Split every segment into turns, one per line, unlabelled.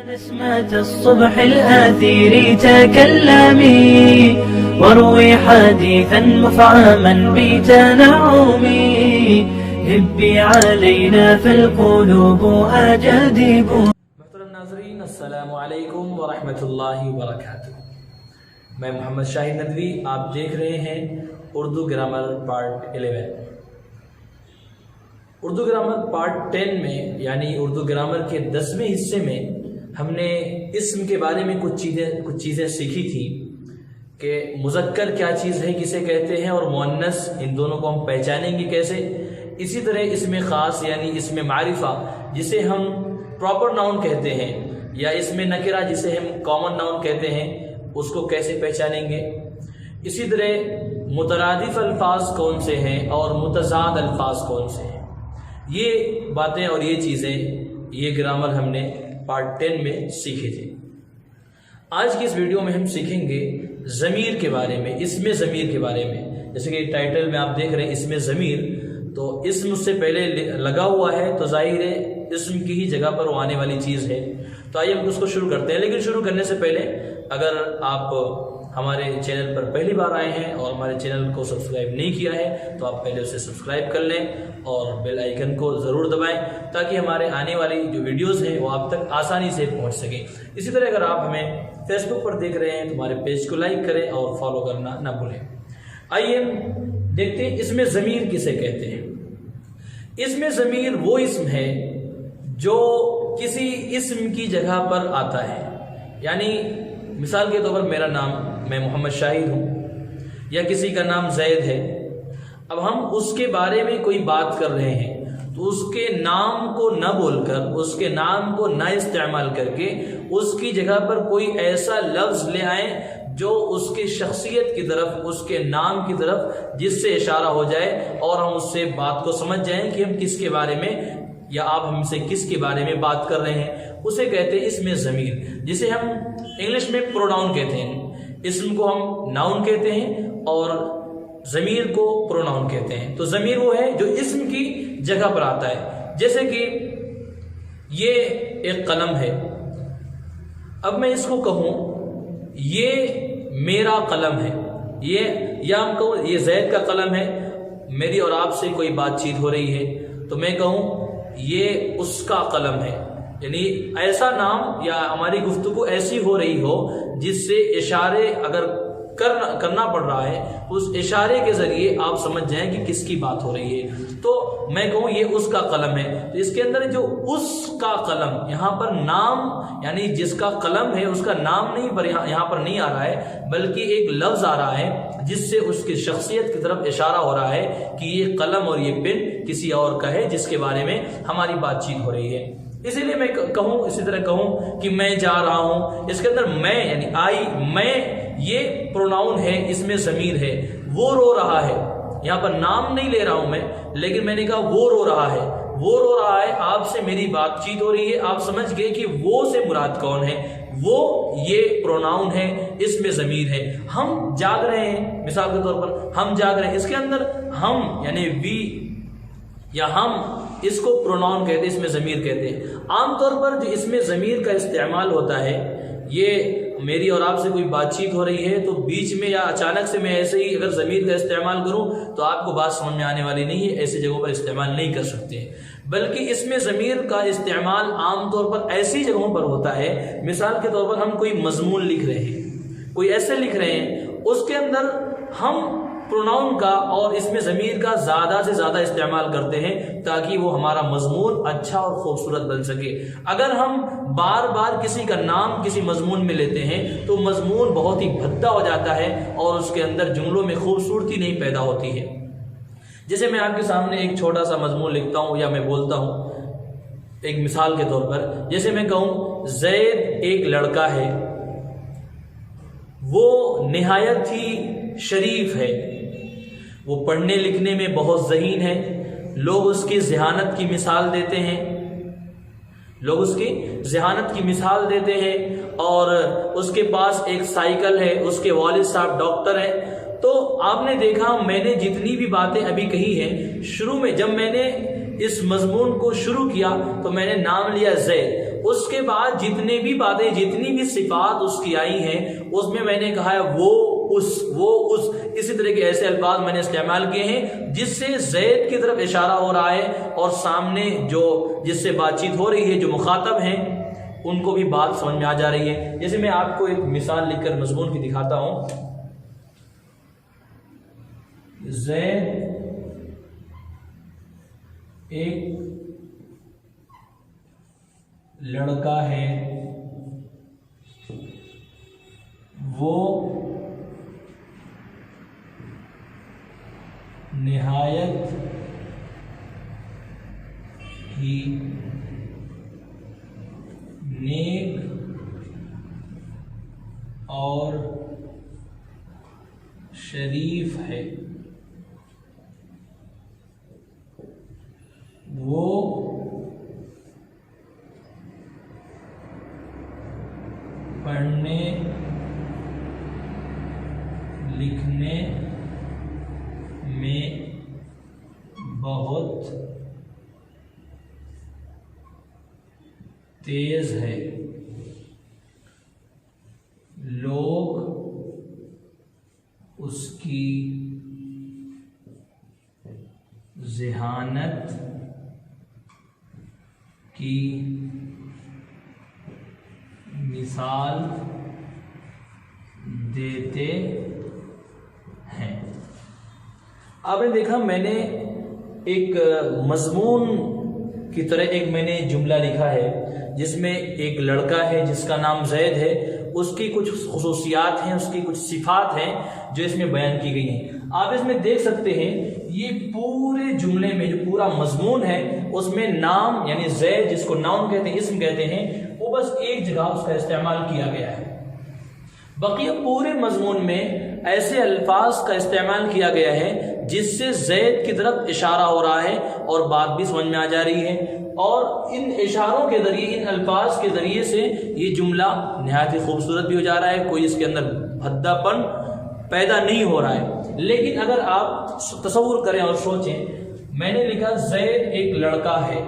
نسمة الصبح الآثير تكلمي واروي حديثا مفعما بتنعمي هبي علينا فالقلوب أجادب.
محترم ناظرین، السلام علیکم ورحمۃ اللہ وبرکاتہ۔ میں محمد شاہد ندوی، آپ دیکھ رہے ہیں Urdu grammar part 11۔ Urdu grammar part 10 میں یعنی اردو گرامر کے 10ویں حصے میں ہم نے اسم کے بارے میں کچھ چیزیں سیکھی تھی کہ مذکر کیا چیز ہے، کسے کہتے ہیں، اور مؤنث، ان دونوں کو ہم پہچانیں گے کیسے۔ اسی طرح اسم خاص یعنی اسم معرفہ جسے ہم پراپر ناؤن کہتے ہیں، یا اسم نکرہ جسے ہم کامن ناؤن کہتے ہیں، اس کو کیسے پہچانیں گے۔ اسی طرح مترادف الفاظ کون سے ہیں اور متضاد الفاظ کون سے ہیں۔ یہ باتیں اور یہ چیزیں، یہ گرامر ہم نے پارٹ 10 میں سیکھے تھے۔ آج کی اس ویڈیو میں ہم سیکھیں گے ضمیر کے بارے میں، اسم ضمیر کے بارے میں۔ جیسے کہ ٹائٹل میں آپ دیکھ رہے ہیں اسم ضمیر، تو اسم اس سے پہلے لگا ہوا ہے تو ظاہر ہے اسم کی ہی جگہ پر وہ آنے والی چیز ہے۔ تو آئیے ہم اس کو شروع کرتے ہیں، لیکن شروع کرنے سے پہلے اگر آپ ہمارے چینل پر پہلی بار آئے ہیں اور ہمارے چینل کو سبسکرائب نہیں کیا ہے تو آپ پہلے اسے سبسکرائب کر لیں اور بیل آئیکن کو ضرور دبائیں تاکہ ہمارے آنے والی جو ویڈیوز ہیں وہ آپ تک آسانی سے پہنچ سکیں۔ اسی طرح اگر آپ ہمیں فیس بک پر دیکھ رہے ہیں تو ہمارے پیج کو لائک کریں اور فالو کرنا نہ بھولیں۔ آئیے دیکھتے ہیں اسم ضمیر کسے کہتے ہیں۔ اسم ضمیر وہ اسم ہے جو کسی اسم کی جگہ پر آتا ہے، یعنی مثال کے طور پر میرا نام، میں محمد شاہد ہوں، یا کسی کا نام زید ہے۔ اب ہم اس کے بارے میں کوئی بات کر رہے ہیں تو اس کے نام کو نہ بول کر، اس کے نام کو نہ استعمال کر کے اس کی جگہ پر کوئی ایسا لفظ لے آئیں جو اس کی شخصیت کی طرف، اس کے نام کی طرف، جس سے اشارہ ہو جائے اور ہم اس سے بات کو سمجھ جائیں کہ ہم کس کے بارے میں، یا آپ ہم سے کس کے بارے میں بات کر رہے ہیں، اسے کہتے ہیں اسم ضمیر، جسے ہم انگلش میں پروناؤن کہتے ہیں۔ اسم کو ہم ناؤن کہتے ہیں اور ضمیر کو پروناؤن کہتے ہیں۔ تو ضمیر وہ ہے جو اسم کی جگہ پر آتا ہے، جیسے کہ یہ ایک قلم ہے۔ اب میں اس کو کہوں یہ میرا قلم ہے، یا ہم کہوں یہ زید کا قلم ہے، میری اور آپ سے کوئی بات چیت ہو رہی ہے تو میں کہوں یہ اس کا قلم ہے، یعنی ایسا نام یا ہماری گفتگو ایسی ہو رہی ہو جس سے اشارے اگر کرنا پڑ رہا ہے، اس اشارے کے ذریعے آپ سمجھ جائیں کہ کس کی بات ہو رہی ہے۔ تو میں کہوں یہ اس کا قلم ہے، تو اس کے اندر جو اس کا قلم، یہاں پر نام یعنی جس کا قلم ہے اس کا نام نہیں پر یہاں پر نہیں آ رہا ہے، بلکہ ایک لفظ آ رہا ہے جس سے اس کی شخصیت کی طرف اشارہ ہو رہا ہے کہ یہ قلم اور یہ پن کسی اور کا ہے جس کے بارے میں ہماری بات چیت ہو رہی ہے۔ اسی لیے میں کہوں، اسی طرح کہوں کہ میں جا رہا ہوں، اس کے اندر میں یعنی آئی، میں، یہ پروناؤن ہے، اسم ضمیر ہے۔ وہ رو رہا ہے، یہاں پر نام نہیں لے رہا ہوں میں، لیکن میں نے کہا وہ رو رہا ہے، وہ رو رہا ہے، آپ سے میری بات چیت ہو رہی ہے، آپ سمجھ گئے کہ وہ سے مراد کون ہے، وہ یہ پروناؤن ہے، اسم ضمیر ہے۔ ہم جاگ رہے ہیں، مثال کے طور پر ہم جاگ رہے ہیں، اس کے اندر ہم یعنی وی یا ہم، اس کو پروناؤن کہتے ہیں، اسم ضمیر کہتے ہیں۔ عام طور پر جو اسم ضمیر کا استعمال ہوتا ہے، یہ میری اور آپ سے کوئی بات چیت ہو رہی ہے تو بیچ میں یا اچانک سے میں ایسے ہی اگر ضمیر کا استعمال کروں تو آپ کو بات سمجھ میں آنے والی نہیں ہے، ایسی جگہوں پر استعمال نہیں کر سکتے۔ بلکہ اسم ضمیر کا استعمال عام طور پر ایسی جگہوں پر ہوتا ہے، مثال کے طور پر ہم کوئی مضمون لکھ رہے ہیں، کوئی ایسے لکھ رہے ہیں، اس کے اندر ہم پروناؤن کا اور اسم ضمیر کا زیادہ سے زیادہ استعمال کرتے ہیں تاکہ وہ ہمارا مضمون اچھا اور خوبصورت بن سکے۔ اگر ہم بار بار کسی کا نام کسی مضمون میں لیتے ہیں تو مضمون بہت ہی بھدا ہو جاتا ہے اور اس کے اندر جملوں میں خوبصورتی نہیں پیدا ہوتی ہے۔ جیسے میں آپ کے سامنے ایک چھوٹا سا مضمون لکھتا ہوں یا میں بولتا ہوں، ایک مثال کے طور پر جیسے میں کہوں زید ایک لڑکا ہے، وہ نہایت ہی شریف ہے، وہ پڑھنے لکھنے میں بہت ذہین ہے، لوگ اس کی ذہانت کی مثال دیتے ہیں، لوگ اس کی ذہانت کی مثال دیتے ہیں، اور اس کے پاس ایک سائیکل ہے، اس کے والد صاحب ڈاکٹر ہیں۔ تو آپ نے دیکھا میں نے جتنی بھی باتیں ابھی کہی ہیں، شروع میں جب میں نے اس مضمون کو شروع کیا تو میں نے نام لیا زید، اس کے بعد جتنے بھی باتیں جتنی بھی صفات اس کی آئی ہیں اس میں میں نے کہا ہے وہ اس اسی طرح کے ایسے الفاظ میں نے استعمال کیے ہیں جس سے زید کی طرف اشارہ ہو رہا ہے اور سامنے جو جس سے بات چیت ہو رہی ہے جو مخاطب ہیں ان کو بھی بات سمجھ میں آ جا رہی ہے. جیسے میں آپ کو ایک مثال لکھ کر مضمون کی دکھاتا ہوں. زید ایک لڑکا ہے وہ نہایت ہی نیک اور شریف ہے. وہ پڑھنے لکھنے میں بہت تیز ہے. لوگ اس کی ذہانت کی مثال دیتے ہیں. آپ نے دیکھا میں نے ایک مضمون کی طرح ایک میں نے جملہ لکھا ہے جس میں ایک لڑکا ہے جس کا نام زید ہے، اس کی کچھ خصوصیات ہیں، اس کی کچھ صفات ہیں جو اس میں بیان کی گئی ہیں. آپ اس میں دیکھ سکتے ہیں یہ پورے جملے میں جو پورا مضمون ہے اس میں نام یعنی زید جس کو ناؤن کہتے ہیں، اسم کہتے ہیں، وہ بس ایک جگہ اس کا استعمال کیا گیا ہے. بقیہ پورے مضمون میں ایسے الفاظ کا استعمال کیا گیا ہے جس سے زید کی طرف اشارہ ہو رہا ہے اور بات بھی سمجھ میں آ جا رہی ہے، اور ان اشاروں کے ذریعے ان الفاظ کے ذریعے سے یہ جملہ نہایت ہی خوبصورت بھی ہو جا رہا ہے، کوئی اس کے اندر بھدا پن پیدا نہیں ہو رہا ہے. لیکن اگر آپ تصور کریں اور سوچیں، میں نے لکھا زید ایک لڑکا ہے،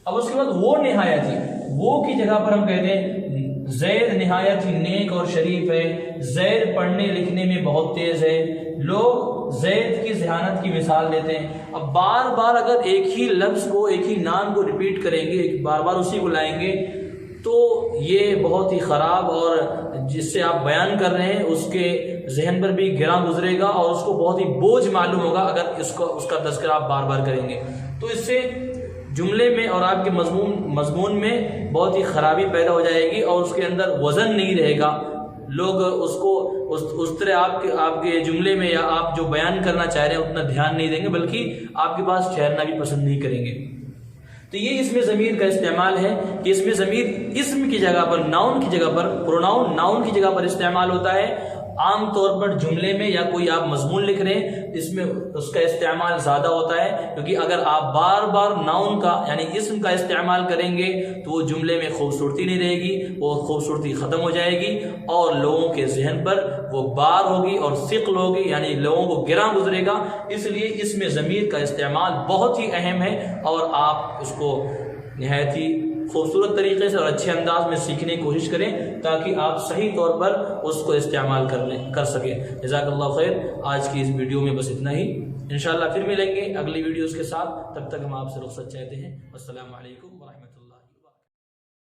اب اس کے بعد وہ نہایت ہی، وہ کی جگہ پر ہم کہتے ہیں زید نہایت ہی نیک اور شریف ہے، زید پڑھنے لکھنے میں بہت تیز ہے، لوگ زید کی ذہانت کی مثال دیتے ہیں. اب بار بار اگر ایک ہی لفظ کو ایک ہی نام کو ریپیٹ کریں گے، بار بار اسی کو لائیں گے تو یہ بہت ہی خراب، اور جس سے آپ بیان کر رہے ہیں اس کے ذہن پر بھی گراں گزرے گا اور اس کو بہت ہی بوجھ معلوم ہوگا اگر اس کا تذکرہ آپ بار بار کریں گے. تو اس سے جملے میں اور آپ کے مضمون میں بہت ہی خرابی پیدا ہو جائے گی اور اس کے اندر وزن نہیں رہے گا. لوگ اس کو اس طرح آپ کے جملے میں یا آپ جو بیان کرنا چاہ رہے ہیں اتنا دھیان نہیں دیں گے، بلکہ آپ کے پاس ٹھہرنا بھی پسند نہیں کریں گے. تو یہ اس میں ضمیر کا استعمال ہے کہ اس میں ضمیر اسم کی جگہ پر، ناؤن کی جگہ پر، پروناؤن ناؤن کی جگہ پر استعمال ہوتا ہے. عام طور پر جملے میں یا کوئی آپ مضمون لکھ رہے ہیں اس میں اس کا استعمال زیادہ ہوتا ہے، کیونکہ اگر آپ بار بار ناؤن کا یعنی اسم کا استعمال کریں گے تو وہ جملے میں خوبصورتی نہیں رہے گی، وہ خوبصورتی ختم ہو جائے گی اور لوگوں کے ذہن پر وہ بار ہوگی اور ثقل ہوگی، یعنی لوگوں کو گراں گزرے گا. اس لیے اس میں ضمیر کا استعمال بہت ہی اہم ہے اور آپ اس کو نہایت ہی خوبصورت طریقے سے اور اچھے انداز میں سیکھنے کی کوشش کریں تاکہ آپ صحیح طور پر اس کو استعمال کر سکیں. جزاک اللہ خیر. آج کی اس ویڈیو میں بس اتنا ہی. انشاءاللہ پھر ملیں گے اگلی ویڈیوز کے ساتھ. تب تک ہم آپ سے رخصت چاہتے ہیں. السلام علیکم.